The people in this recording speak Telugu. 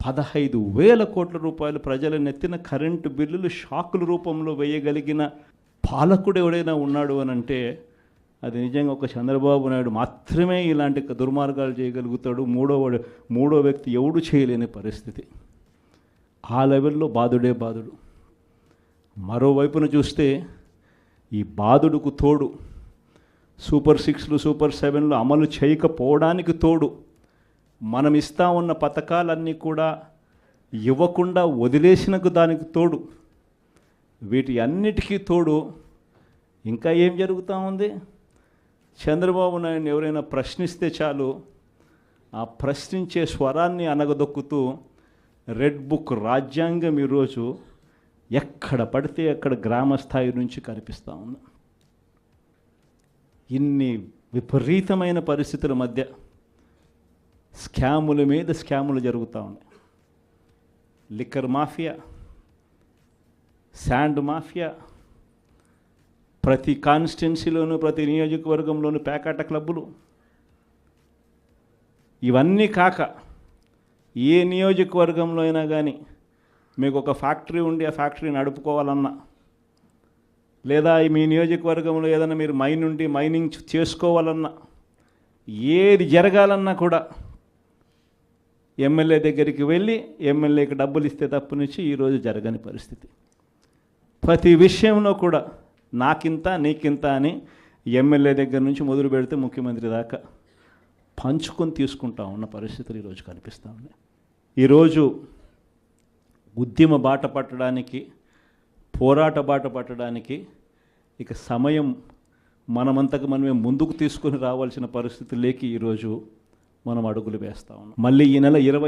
15,000 కోట్ల రూపాయలు ప్రజల నెత్తిన కరెంటు బిల్లులు షాకుల రూపంలో వేయగలిగిన పాలకుడు ఎవడైనా ఉన్నాడు అని అంటే అది నిజంగా ఒక చంద్రబాబు నాయుడు మాత్రమే ఇలాంటి దుర్మార్గాలు చేయగలుగుతాడు. మూడో వ్యక్తి ఎవడు చేయలేని పరిస్థితి. ఆ లెవెల్లో బాధుడే బాధుడు. మరోవైపున చూస్తే ఈ బాధుడుకు తోడు సూపర్ 6లు సూపర్ 7లు అమలు చేయకపోవడానికి తోడు మనం ఇస్తా ఉన్న పథకాలన్నీ కూడా ఇవ్వకుండా వదిలేసినకు దానికి తోడు వీటి అన్నిటికీ తోడు ఇంకా ఏం జరుగుతూ ఉంది? చంద్రబాబు నాయుడు ఎవరైనా ప్రశ్నిస్తే చాలు ఆ ప్రశ్నించే స్వరాన్ని అనగదొక్కుతూ రెడ్ బుక్ రాజ్యాంగం ఈరోజు ఎక్కడ పడితే అక్కడ గ్రామ స్థాయి నుంచి కనిపిస్తూ ఉంది. ఇన్ని విపరీతమైన పరిస్థితుల మధ్య స్కాముల మీద స్కాములు జరుగుతూ ఉన్నాయి. లిక్కర్ మాఫియా, శాండ్ మాఫియా, ప్రతి కాన్స్టిట్యున్సీలోనూ ప్రతి నియోజకవర్గంలోనూ పేకాట క్లబ్బులు, ఇవన్నీ కాక ఏ నియోజకవర్గంలో అయినా కానీ మీకు ఒక ఫ్యాక్టరీ ఉండి ఆ ఫ్యాక్టరీ నడుపుకోవాలన్నా లేదా మీ నియోజకవర్గంలో ఏదైనా మీరు మైన్ ఉండి మైనింగ్ చేసుకోవాలన్నా ఏది జరగాలన్నా కూడా ఎమ్మెల్యే దగ్గరికి వెళ్ళి ఎమ్మెల్యేకి డబ్బులు ఇస్తే తప్పు నుంచి ఈరోజు జరగని పరిస్థితి. ప్రతి విషయంలో కూడా నాకింత నీకింత అని ఎమ్మెల్యే దగ్గర నుంచి మొదలు పెడితే ముఖ్యమంత్రి దాకా పంచుకొని తీసుకుంటా ఉన్న పరిస్థితులు ఈరోజు కనిపిస్తూ ఉన్నాయి. ఈరోజు ఉద్యమ బాట పట్టడానికి, పోరాట బాట పట్టడానికి ఇక సమయం మనమంతకు మనమే ముందుకు తీసుకొని రావాల్సిన పరిస్థితుల్లోకి ఈరోజు మనం అడుగులు వేస్తూ ఉన్నాం. మళ్ళీ ఈ నెల 20